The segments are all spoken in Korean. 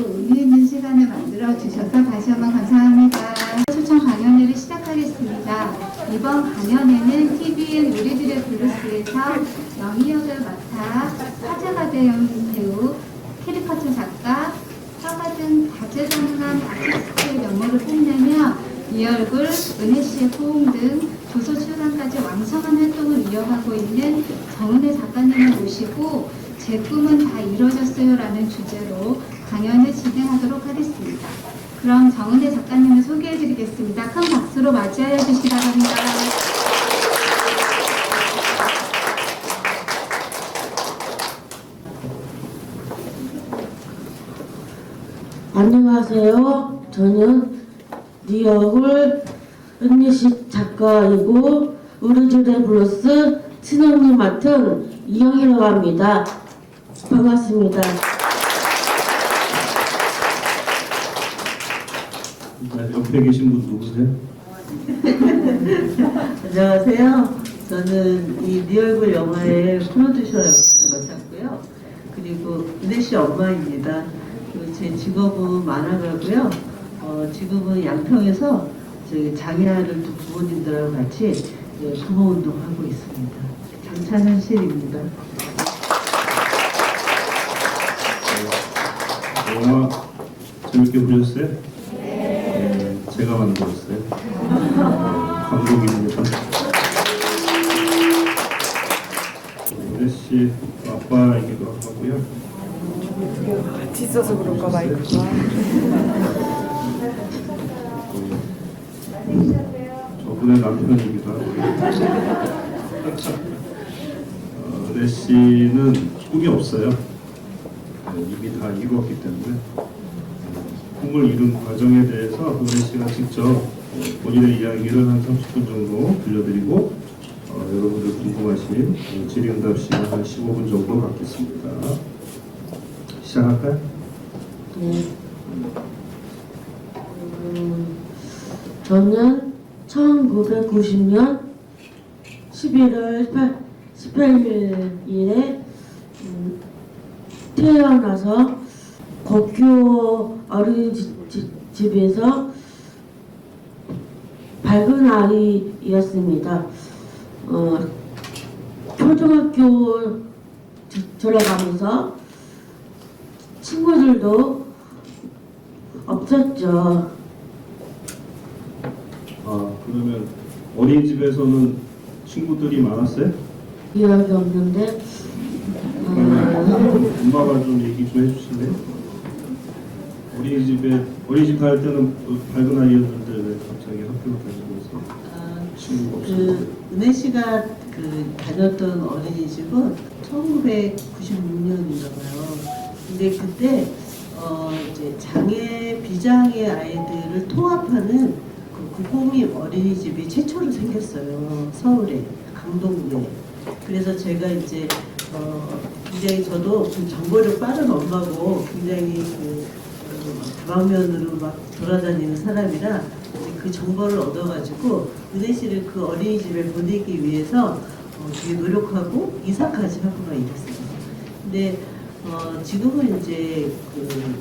의미 있는 시간을 만들어 주셔서 다시 한번 감사합니다. 초청 강연회를 시작하겠습니다. 이번 강연회는 TVN 우리들의 블루스에서 영희역을 맡아 화제가 된 배우, 캐리커처 작가, 화가 등 다재다능한 아티스트의 면모를 뽐내며 이 얼굴, 은혜씨의 포옹 등 도서 출간까지 왕성한 활동을 이어가고 있는 정은혜 작가님을 모시고 제 꿈은 다 이루어졌어요 라는 주제로 강연을 진행하도록 하겠습니다. 그럼 정은혜 작가님을 소개해 드리겠습니다. 큰 박수로 맞이하여 주시기 바랍니다. 안녕하세요. 저는 네 얼굴 은혜씨 작가이고 우리들의 블루스 친언니 맡은 이영희라고 합니다. 반갑습니다. 옆에 계신 분 누구세요? 안녕하세요. 저는 이 네 얼굴 영화의 프로듀서 역할을 맡았고요. 그리고 은혜씨 엄마입니다. 그리고 제 직업은 만화가고요. 지금은 양평에서 장애아를 두 부모님들하고 같이 부모 운동하고 있습니다. 장찬현실입니다. 영화 재밌게 보셨어요? 네. 제가 만들었어요. 감독입니다. 은혜씨 아빠이기도 하고요. 같이 있어서 그런가 마이크가. 저분의 남편이기도 하고요. 은혜씨는 꿈이 없어요. 이미 다 이루었기 때문에 꿈을 이룬 과정에 대해서 은혜씨가 직접 본인의 이야기를 한 30분 정도 들려드리고 여러분들 궁금하신 질의응답 시간 한 15분 정도 갖겠습니다. 시작할까요? 네. 저는 1990년 11월 18일에 태어나서 국교 어린이집에서 밝은 아이였습니다. 초등학교 들어가면서 친구들도 없었죠. 그러면 어린이집에서는 친구들이 많았어요? 기억이 없는데 엄마가 좀 얘기 좀 해주실래요? 어린이집 다닐 때는 밝은 아이였는데 왜 갑자기 학교를 다니면서 친구가 없었어요? 은혜씨가 다녔던 어린이집은 1996년인가 봐요. 근데 그때 이제 비장애 아이들을 통합하는 구공립 어린이집이 최초로 생겼어요. 서울에, 강동구에. 그래서 제가 이제 굉장히 저도 정보력 빠른 엄마고 굉장히 다방면으로 막 돌아다니는 사람이라 그 정보를 얻어가지고 은혜씨를 그 어린이집에 보내기 위해서 되게 노력하고 이사까지 하고가 이랬어요. 근데 지금은 이제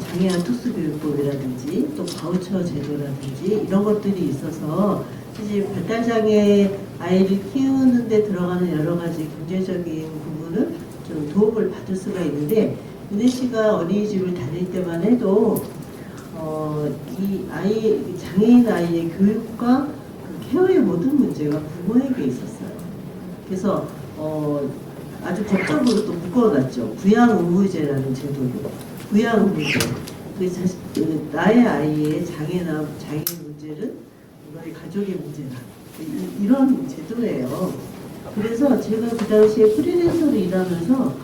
장애아 특수교육법이라든지 또 바우처 제도라든지 이런 것들이 있어서 이제 발달장애 아이를 키우는 데 들어가는 여러 가지 경제적인 부분은 좀 도움을 받을 수가 있는데 은혜씨가 어린이집을 다닐 때만 해도 이 장애인 아이의 교육과 케어의 모든 문제가 부모에게 있었어요. 그래서 아주 법적으로 또 묶어놨죠. 부양의무제라는 제도로. 부양의무제. 나의 아이의 장애나 장애 문제는 너희 가족의 문제다. 이런 제도예요. 그래서 제가 그 당시에 프리랜서로 일하면서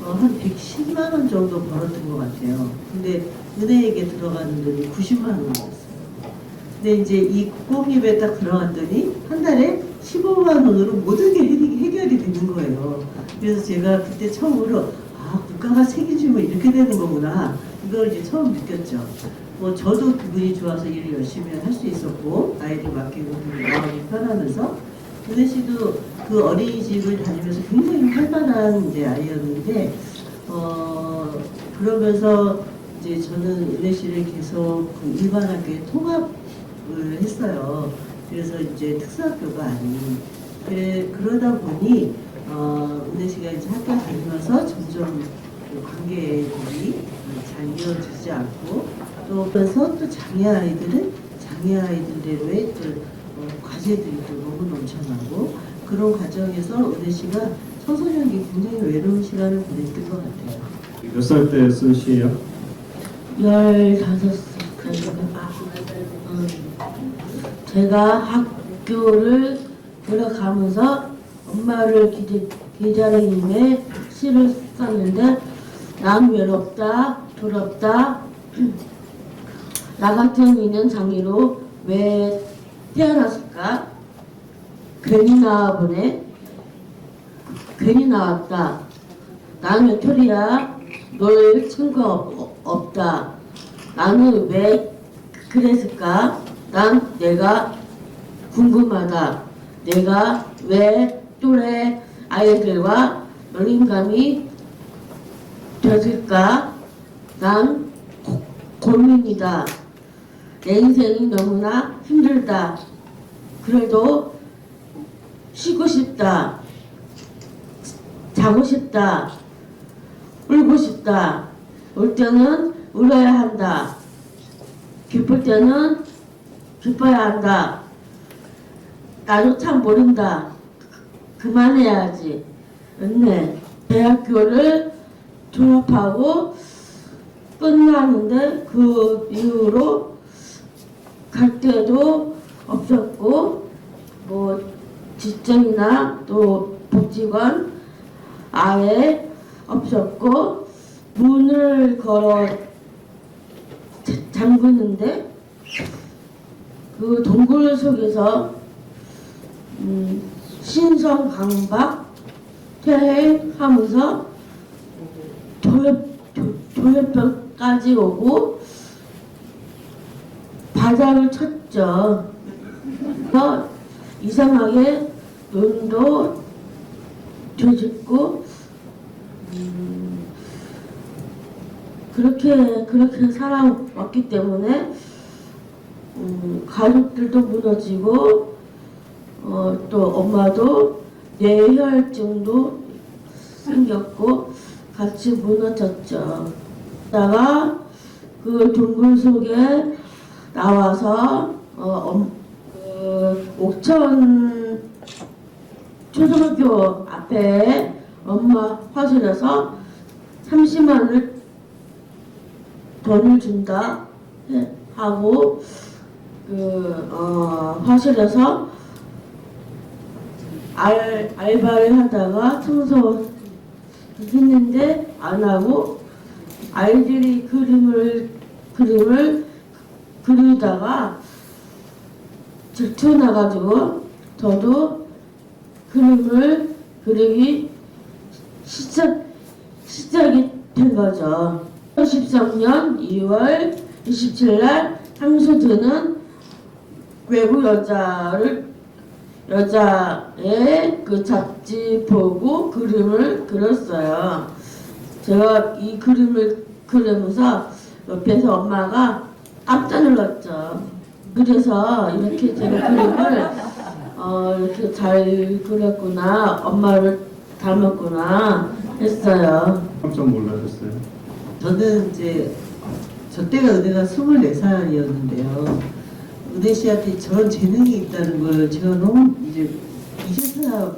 한 110만 원 정도 벌었던 것 같아요. 근데 은혜에게 들어가는 돈이 90만 원이었어요. 근데 이제 이 국공립에 딱 들어갔더니 한 달에 15만 원으로 모든 게 해결이 되는 거예요. 그래서 제가 그때 처음으로 국가가 책임지면 이렇게 되는 거구나. 이걸 이제 처음 느꼈죠. 저도 기분이 좋아서 일을 열심히 할 수 있었고 아이를 맡기고 마음이 편하면서 은혜 씨도 그 어린이집을 다니면서 굉장히 활발한 이제 아이였는데 그러면서 이제 저는 은혜 씨를 계속 그 일반 학교에 통합을 했어요. 그래서 이제 특수학교가 아닌. 그러다 보니 은혜 씨가 이제 학교 다니면서 점점 그 관계들이 잘 이어지지 않고 또 그래서 또 장애 아이들대로의 또 과제들이 또 너무 넘쳐나고 그런 과정에서 은혜 씨가 청소년기 굉장히 외로운 시간을 보냈던 것 같아요. 몇 살 때 쓴 시예요? 15살. 제가 학교를 들어가면서 엄마를 기다림에 시를 썼는데 난 외롭다, 두렵다, 나 같은 이는 장애로 왜 태어났을까? 괜히 나와보네. 괜히 나왔다. 난 외톨이야. 널 친구가 없다. 나는 왜 그랬을까? 난 내가 궁금하다. 내가 왜 또래 아이들과 놀림감이 됐을까? 난 고민이다. 내 인생이 너무나 힘들다. 그래도 쉬고 싶다. 자고 싶다. 울고 싶다. 울 때는 울어야 한다. 기쁠 때는 기뻐야 한다. 나도 참 모른다. 그만해야지. 은혜. 대학교를 졸업하고 끝나는데 그 이후로 갈 데도 없었고 뭐 직장이나 또 복지관 아예 없었고 문을 걸어 잠그는데 그 동굴 속에서 신성 강박 퇴행하면서 도요병까지 오고 바닥을 쳤죠. 그래서 이상하게 눈도 뒤집고 그렇게 살아왔기 때문에 가족들도 무너지고 또 엄마도 뇌혈증도 생겼고 같이 무너졌죠. 다가 그 동굴 속에 나와서 옥천 초등학교 앞에 엄마 화실에서 30만 원을 돈을 준다 하고 화실에서 알바를 하다가 청소 했는데 안 하고 아이들이 그림을 그리다가 질투 나가지고 저도 그림을 그리기 시작이 된 거죠. 2013년 2월 27일 날 향수드는 외국 여자의 그 잡지 보고 그림을 그렸어요. 제가 이 그림을 그리면서 옆에서 엄마가 깜짝 놀랐죠. 그래서 이렇게 제가 그림을 이렇게 잘 그렸구나, 엄마를 닮았구나 했어요. 깜짝 놀라셨어요? 저는 이제 저 때가 은혜가 24살이었는데요. 은혜 씨한테 저런 재능이 있다는 걸 제가 너무 이제서야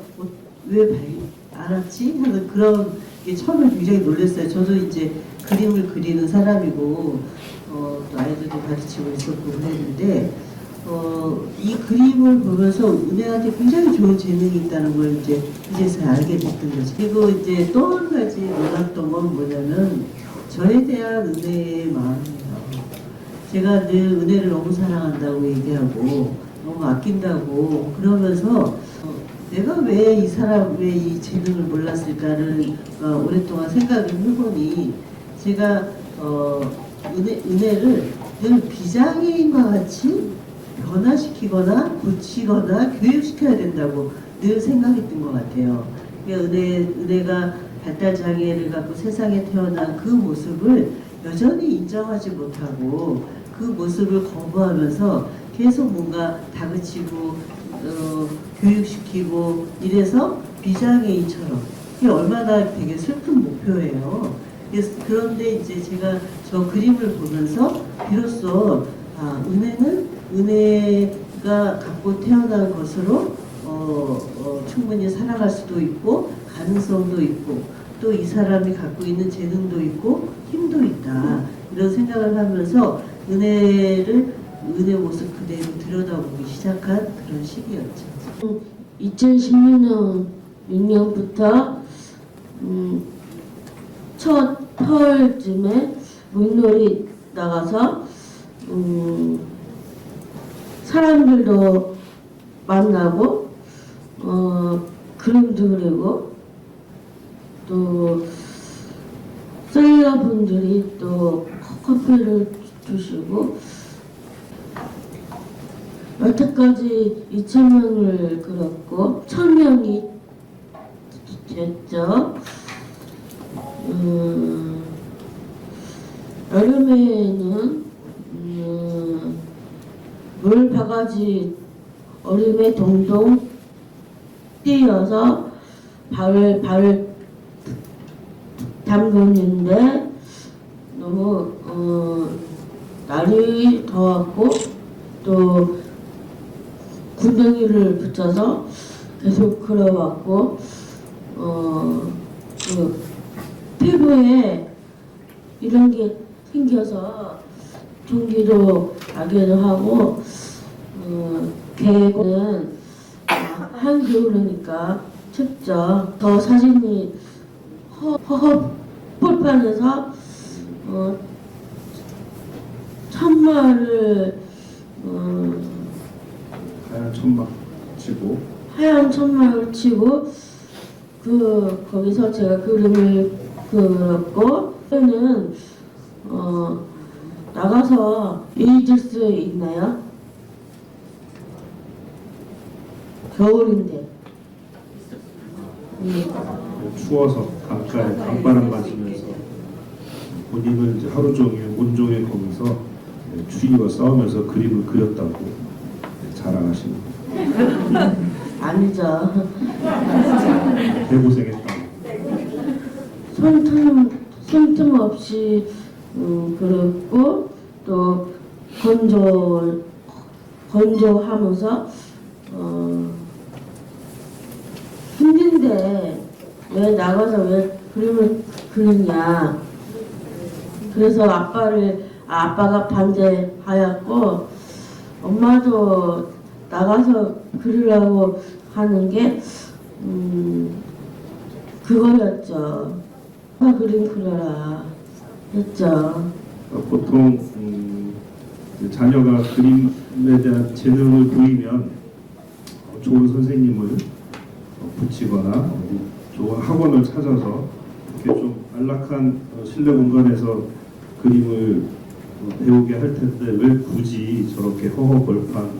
왜 알았지? 하는 그런 게 처음에 굉장히 놀랐어요. 저도 이제 그림을 그리는 사람이고 또 아이들도 가르치고 있었고 그랬는데 이 그림을 보면서 은혜한테 굉장히 좋은 재능이 있다는 걸 이제서야 알게 됐던 거죠. 그리고 이제 또 한 가지 놀랐던 건 뭐냐면 저에 대한 은혜의 마음이에요. 제가 늘 은혜를 너무 사랑한다고 얘기하고 너무 아낀다고 그러면서 내가 왜 이 사람 왜 이 재능을 몰랐을까를 오랫동안 생각을 해보니 제가 은혜를 늘 비장애인과 같이 변화시키거나 고치거나 교육시켜야 된다고 늘 생각했던 것 같아요. 그러니까 은혜가 발달 장애를 갖고 세상에 태어난 그 모습을 여전히 인정하지 못하고 그 모습을 거부하면서 계속 뭔가 다그치고 교육시키고 이래서 비장애인처럼 이게 얼마나 되게 슬픈 목표예요. 그런데 이제 제가 저 그림을 보면서 비로소 은혜는 은혜가 갖고 태어난 것으로 충분히 살아갈 수도 있고 가능성도 있고 또 이 사람이 갖고 있는 재능도 있고 힘도 있다 이런 생각을 하면서 은혜 모습 그대로 들여다보기 시작한 그런 시기였죠. 2016년 6년부터 첫 터울쯤에 물놀이 나가서 사람들도 만나고 그림도 그리고 또 셀러분들이 또 커피를 주시고 여태까지 2,000명을 그렸고 1,000명이 됐죠. 여름에는 물바가지 얼음에 동동 뛰어서 발을 담궜는데 너무 날이 더웠고 또 구덩이를 붙여서 계속 걸어왔고 그 피부에 이런 게 생겨서 종기도 나기도 하고 계곡은 한겨울이니까 춥죠. 더 사진이 폴판에서 천마를 하얀 천막 치고 하얀 천막을 치고 거기서 제가 그림을 그렸고 저는 나가서 잊을 수 있나요? 겨울인데 추워서 강가에 강바람 맞으면서 본인은 이제 하루 종일 온종일 거기서 추위와 싸우면서 그림을 그렸다고 자랑하시는 거예요. 아니죠. 개고생했다고. 손틈 없이 그렸고 또 건조하면서 힘든데 왜 나가서 왜 그림을 그리냐. 그래서 아빠가 반대하였고 엄마도 나가서 그리려고 하는 게 그거였죠. 그림 그려라 했죠. 보통 자녀가 그림에 대한 재능을 보이면 좋은 선생님을 붙이거나 어디 좋은 학원을 찾아서 이렇게 좀 안락한 실내 공간에서 그림을 배우게 할 텐데 왜 굳이 저렇게 허허벌판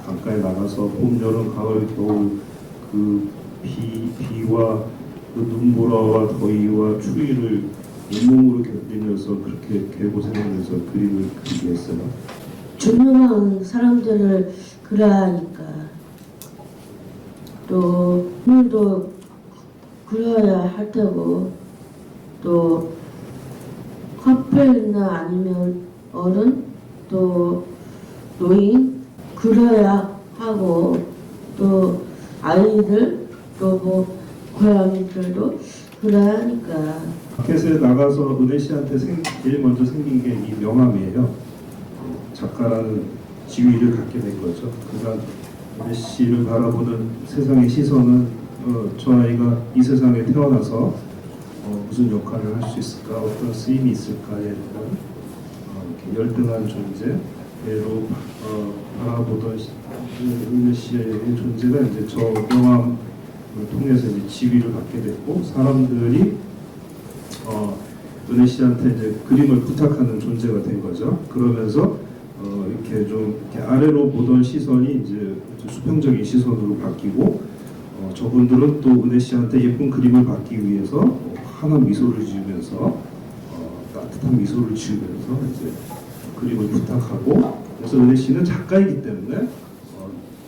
강가에 나가서 봄, 여름, 가을, 겨울 그 비와 그 눈보라와 더위와 추위를 온몸으로 견디면서 그렇게 개고생하면서 그림을 그리게 했어요. 중요한 사람들을 그려야 하니까 또 오늘도 그려야 할 테고 또 커플이나 아니면 어른 또 노인 그려야 하고 또 아이들 또 뭐 고양이들도 그려야 하니까. 마켓에 나가서 은혜 씨한테 제일 먼저 생긴 게 이 명함이에요. 작가라는 지위를 갖게 된 거죠. 그러니까 은혜 씨를 바라보는 세상의 시선은 저 아이가 이 세상에 태어나서 무슨 역할을 할 수 있을까, 어떤 쓰임이 있을까에 대한 이렇게 열등한 존재로 바라보던 은혜 씨의 존재가 이제 저 명함을 통해서 이제 지위를 갖게 됐고 사람들이 은혜 씨한테 이제 그림을 부탁하는 존재가 된 거죠. 그러면서 이렇게 좀 이렇게 아래로 보던 시선이 이제 수평적인 시선으로 바뀌고 저분들은 또 은혜 씨한테 예쁜 그림을 받기 위해서 환한 미소를 지으면서 따뜻한 미소를 지으면서 이제 그림을 부탁하고, 그래서 은혜 씨는 작가이기 때문에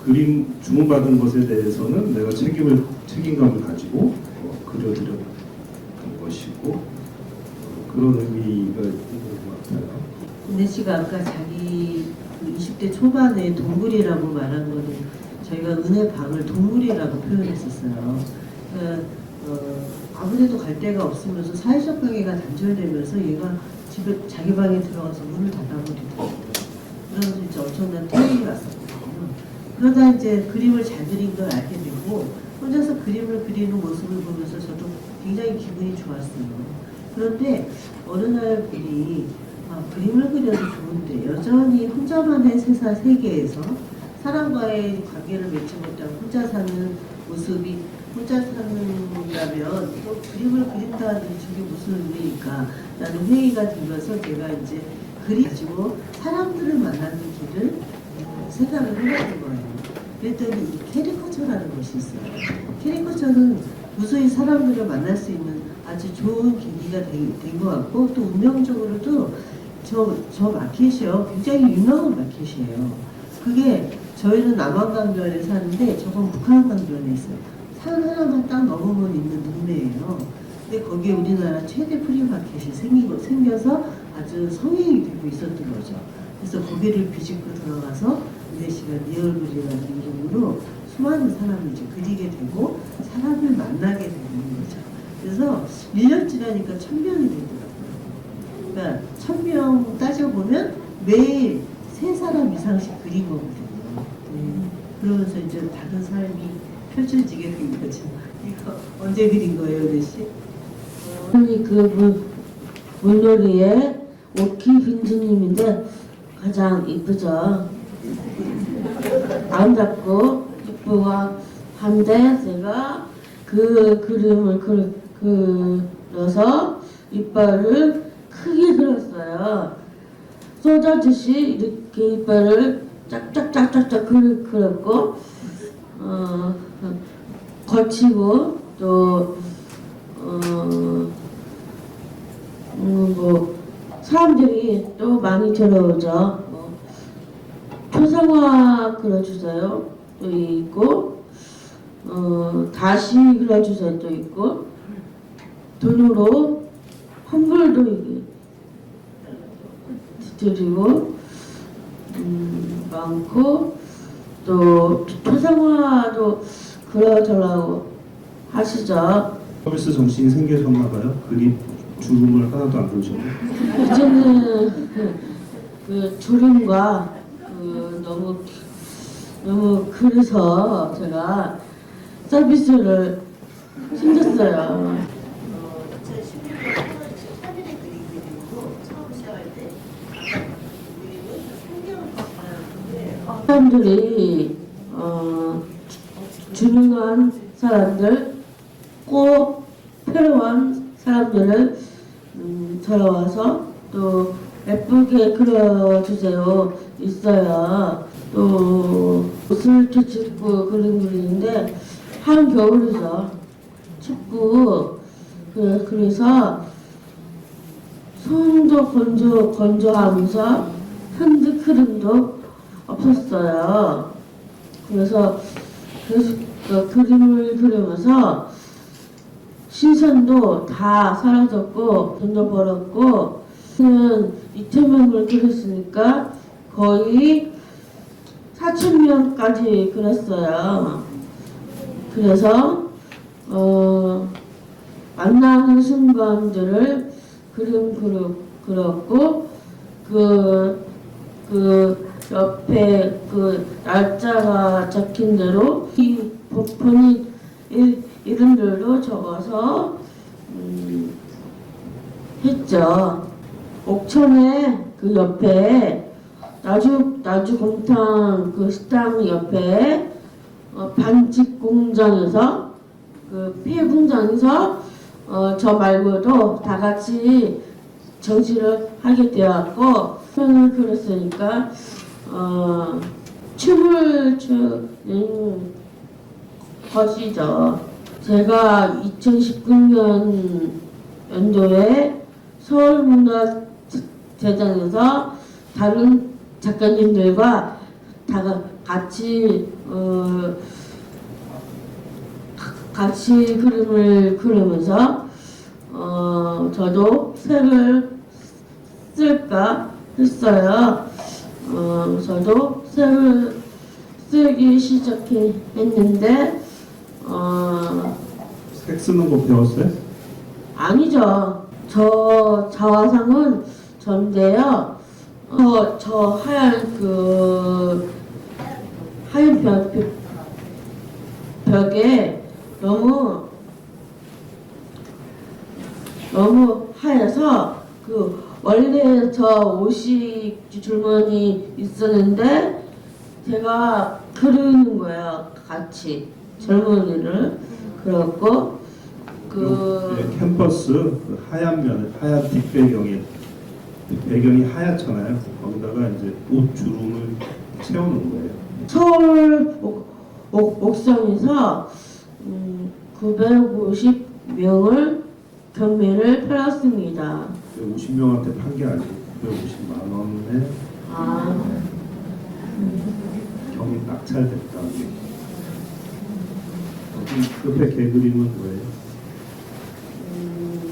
그림 주문받은 것에 대해서는 내가 책임감을 가지고 그려드렸던 것이고, 그런 의미가 있는 것 같아요. 은혜 씨가 아까 자기 그 20대 초반에 동굴이라고 말한 거는 저희가 은혜 방을 동굴이라고 표현했었어요. 그러니까 아무데도 갈 데가 없으면서 사회적 관계가 단절되면서 얘가 집에 자기 방에 들어가서 문을 닫아버리더라고요. 그러면서 이제 엄청난 퇴행이 왔었거든요. 그러다 이제 그림을 잘 그린 걸 알게 되고 혼자서 그림을 그리는 모습을 보면서 저도 굉장히 기분이 좋았어요. 그런데 어느 날 분이 그림을 그려도 좋은데 여전히 혼자만의 세계에서 사람과의 관계를 맺지 못하고 혼자 사는 모습이, 혼자 사는다면 또 그림을 그린다는 저게 무슨 의미일까 라는 회의가 들면서 제가 이제 그림 가지고 사람들을 만나는 길을 생각을 해봤던 거예요. 그랬더니 이 캐리커처라는 것이 있어요. 캐리커처는 무수히 사람들을 만날 수 있는 아주 좋은 계기가 된 것 같고, 또 운명적으로도 저 마켓이요, 굉장히 유명한 마켓이에요. 그게 저희는 남한강변에 사는데 저건 북한강변에 있어요. 산 하나만 딱 넘으면 있는 동네예요. 근데 거기에 우리나라 최대 프리마켓이 생겨서 아주 성행이 되고 있었던 거죠. 그래서 거기를 비집고 들어가서 은혜 씨가 네 얼굴이라는 이름으로 수많은 사람을 이제 그리게 되고 사람을 만나게 되는 거죠. 그래서 1년 지나니까 1000명이 되더라고요. 그러니까 1000명 따져보면 매일 3사람 이상씩 그린 거거든요. 그러면서 이제 다른 삶이 펼쳐지게 된 거죠. 이거 언제 그린 거예요, 은혜 씨? 그 물놀이에 오키 빈즈님인데 가장 이쁘죠. 아름답고 이쁘고 한데 제가 그 그림을 그려서 이빨을 크게 그렸어요. 쏟아듯이 이렇게 이빨을 짝짝짝짝짝 그렸고 거치고 또 뭐 사람들이 또 많이 들어오죠. 초상화 그려주세요 또 있고, 다시 그려주세요 또 있고, 돈으로 환불도 드리고 많고, 또 초상화도 그려달라고 하시죠. 서비스 정신이 생기셨나 봐요. 그림 주름을 하나도 안 그리셨네. 이제는 그 주름과 너무 그래서 제가 서비스를 생겼어요. 사람들이 중요한 사람들, 꼭 필요한 사람들을 들어와서 또 예쁘게 그려주세요 있어요. 또 옷을 춥고 그림 그리는데 한겨울이죠. 춥고 그래서 손도 건조하면서 핸드크림도 없었어요. 그래서 그림을 그리면서 신선도 다 사라졌고 돈도 벌었고, 이태명을 그렸으니까 거의 4000명까지 그렸어요. 그래서 만나는 순간들을 그림 그렸고, 그 옆에 그 날짜가 적힌 대로 이 본인 이름들도 적어서 했죠. 옥천에 그 옆에 나주곰탕 그 식당 옆에 반직 공장에서 그 피해 공장에서 저 말고도 다 같이 정치를 하게 되었고, 표현을 그렸으니까 춤을 추는 것이죠. 제가 2019년 연도에 서울문화재단에서 다른 작가님들과 다 같이 같이 그림을 그리면서 저도 색을 쓸까 했어요. 저도 색을 쓰기 시작했는데 색 쓰는 거 배웠어요? 아니죠. 저 자화상은 전데요. 저 하얀 하얀 벽에 너무 하얘서 원래 저 옷이 줄무늬 있었는데 제가 그리는 거예요. 같이 줄무늬를 그렸고 네, 캔버스 하얀 면, 하얀 뒷배경에 배경이 하얗잖아요. 거기다가 이제 옷 주름을 채우는 거예요. 서울 옥성에서 950명을 경매를 펴놨습니다. 50명한테 판 게 아니고 950만 원에 경이 낙찰됐다. 옆에 개 그림은 뭐예요?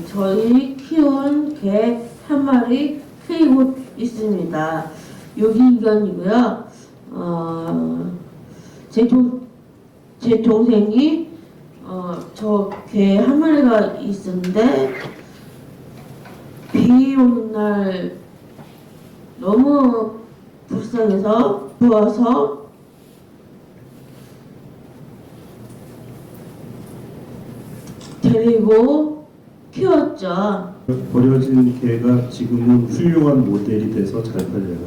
저희 키운 개 한 마리 키우고 있습니다. 유기견이고요. 제 동생이 저 개 한 마리가 있었는데 비 오는 날 너무 불쌍해서 좋아서 데리고 키웠죠. 버려진 개가 지금은 훌륭한 모델이 돼서 잘 팔려요.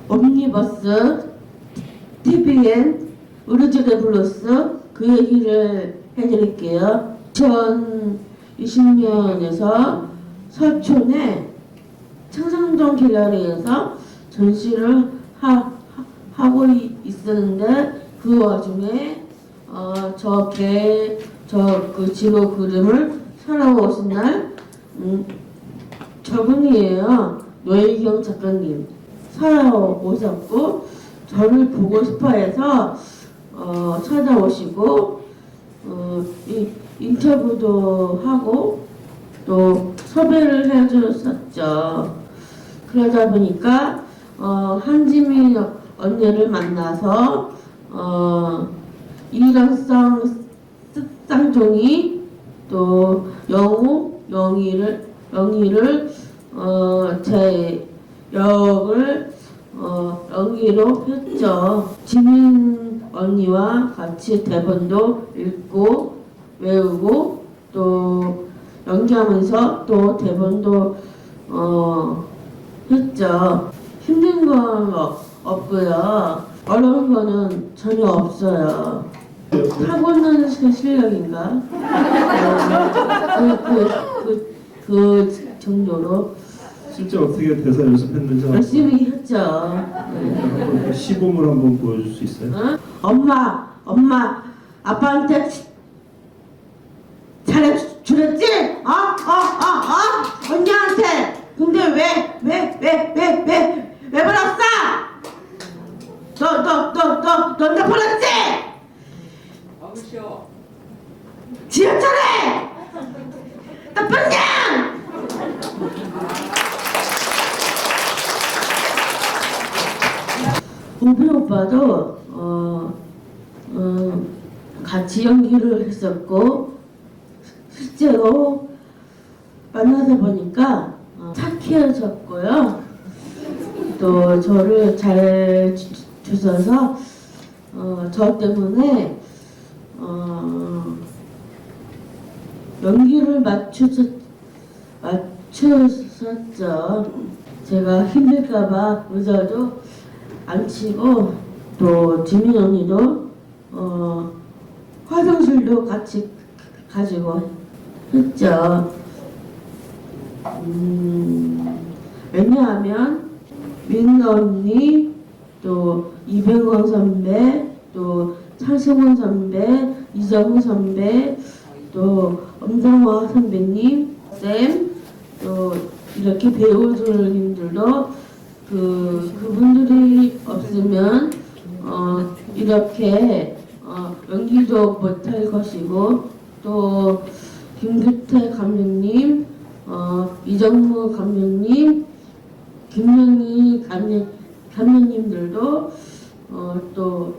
옴니버스, TVN, 우리집의 블루스 그 얘기를 해드릴게요. 2020년에서 서촌의 창상동 갤러리에서 전시를 하고 있었는데 그 와중에 그 지로 그림을 사러 오신 날 저분이에요. 노혜경 작가님 사러 오셨고 저를 보고 싶어해서 찾아오시고 인터뷰도 하고 또 섭외를 해주셨죠. 그러다 보니까 한지민 언니를 만나서 일란성 쌍종이 또 영희를 제 역을 영희로 했죠. 지민 언니와 같이 대본도 읽고 외우고 또 연기하면서 또 대본도 했죠. 힘든 건 없고요. 어려운 거는 전혀 없어요. 타고난 실력인가? 그 정도로 실제 어떻게 대사 연습했는지 열심히 했죠. 한번 시범을 한번 보여줄 수 있어요? 엄마, 아빠한테 잘해주랬지? 언니한테. 근데 왜 버렸어? 너 버렸지? 아버지요. 지었잖아! 나쁜 년! 우비 오빠도 같이 연기를 했었고 실제로 만나서 보니까 착해졌고요. 또 저를 잘 주셔서 저 때문에 연기를 맞추셨죠. 제가 힘들까봐 의자도 안 치고 또 지민 언니도 화장실도 같이 가지고 했죠. 왜냐하면 민나 언니 또 이병헌 선배 또 차승원 선배 이정우 선배 또 엄정화 선배님, 쌤, 또 이렇게 배우들님들도 그분들이 없으면 이렇게 연기도 못할 것이고 또 김규태 감독님, 이정무 감독님, 김영희 감독님들도 또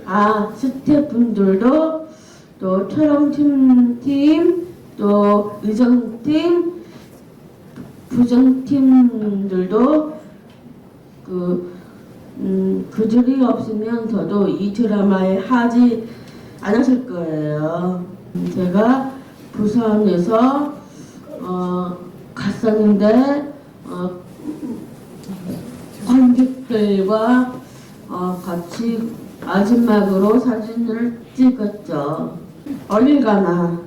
스태프분들도 또 촬영팀, 또 의정팀, 부정팀들도 그들이 없으면 저도 이 드라마에 하지 않았을 거예요. 제가 부산에서 갔었는데 관객들과 같이 마지막으로 사진을 찍었죠. 어딜 가나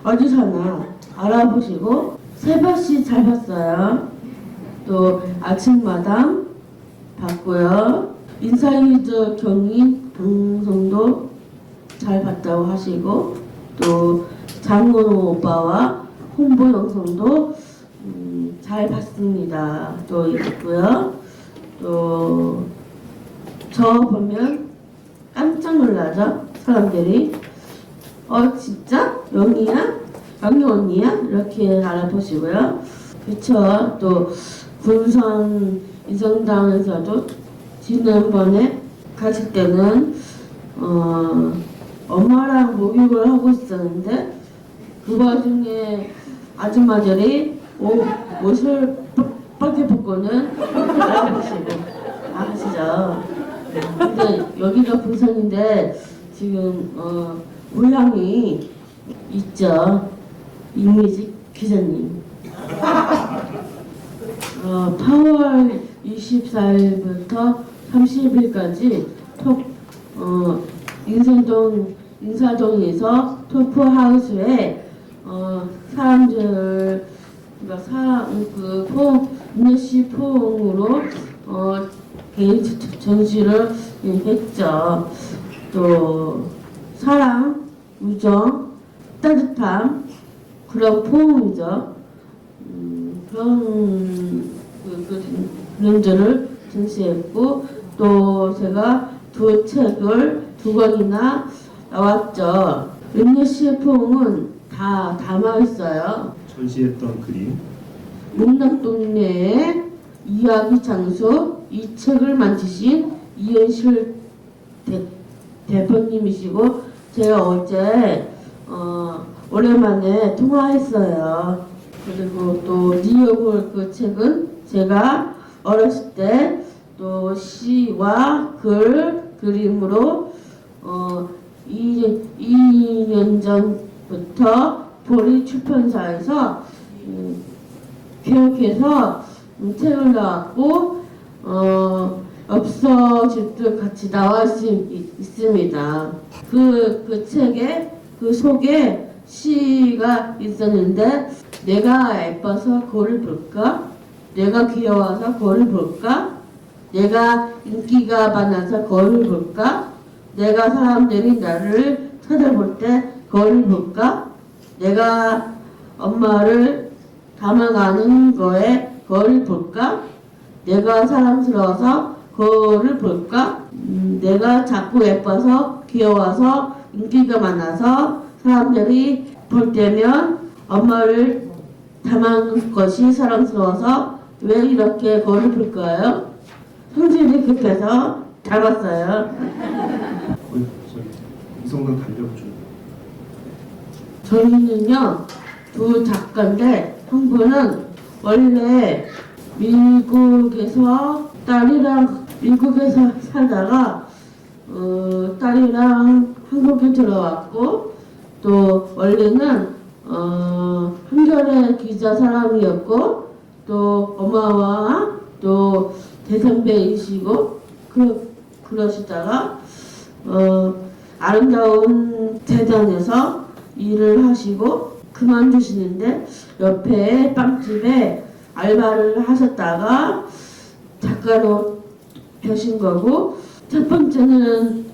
어디서나 알아보시고 새벽시 잘 봤어요. 또 아침마당 봤고요. 인사이드 경인 방송도 잘 봤다고 하시고 또 장건호 오빠와 홍보 영상도 잘 봤습니다. 또 있고요. 또 저 보면 깜짝 놀라죠. 사람들이 진짜? 영희야? 영희 언니야? 이렇게 알아보시고요. 그쵸. 또 군산 인성당에서도 지난번에 갔을 때는 엄마랑 목욕을 하고 있었는데 그 와중에 아줌마들이 옷을 빡빡이 벗고는 알아보시고 아시죠? 근데 여기가 부산인데 지금 모양이 있죠. 이미지 기자님. 8월 24일부터 30일까지 인사동에서 토프하우스에 사람들 인내시 포옹으로 개인 전시를 했죠. 또 사랑, 우정, 따뜻함 그런 포옹이죠. 그런 그림들을 전시했고 또 제가 두 권이나 나왔죠. 인내시의 포옹은 다 담아있어요. 전시했던 그림. 문학동네의 이야기 장소 이 책을 만드신 이현실 대표님이시고 제가 어제 오랜만에 통화했어요. 그리고 또 니어볼 그 책은 제가 어렸을 때 또 시와 그림으로 2년 전부터 보리 출판사에서 교육해서 책을 나왔고 없어질도 같이 나와 있습니다. 그 책에 그 속에 시가 있었는데 내가 예뻐서 거울을 볼까? 내가 귀여워서 거울을 볼까? 내가 인기가 많아서 거울을 볼까? 내가 사람들이 나를 쳐다볼 때 거울을 볼까? 내가 엄마를 닮아가는 거에 거울을 볼까? 내가 사랑스러워서 거울을 볼까? 내가 자꾸 예뻐서 귀여워서 인기가 많아서 사람들이 볼 때면 엄마를 닮은 것이 사랑스러워서 왜 이렇게 거울을 볼까요? 성질이 급해서 닮았어요. 이성당 달력 좀. 저희는요 두 작가인데 한 분은 원래 미국에서 미국에서 살다가 딸이랑 한국에 들어왔고 또 원래는 한겨레 기자 사람이었고 또 엄마와 또 대선배이시고 그러시다가 아름다운 재단에서 일을 하시고 그만두시는데 옆에 빵집에 알바를 하셨다가 작가로 되신 거고 첫 번째는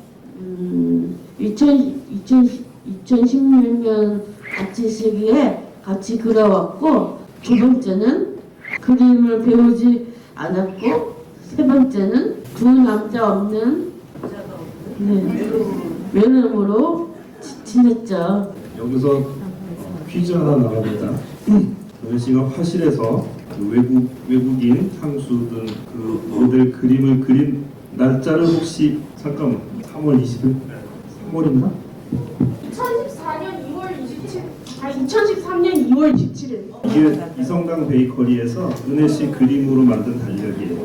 2016년 같이 시기에 같이 그려왔고, 두 번째는 그림을 배우지 않았고, 세 번째는 두 남자 없는 외로움으로 지냈죠. 여기서 퀴즈 하나 나갑니다. 도현 씨가 화실에서 그 외국인 향수 등 그 모델 그림을 그린 날짜를 혹시 잠깐만 3월 20일? 3월인가? 2013년 2월 27일. 이게 이성당 베이커리에서 은혜 씨 그림으로 만든 달력이에요.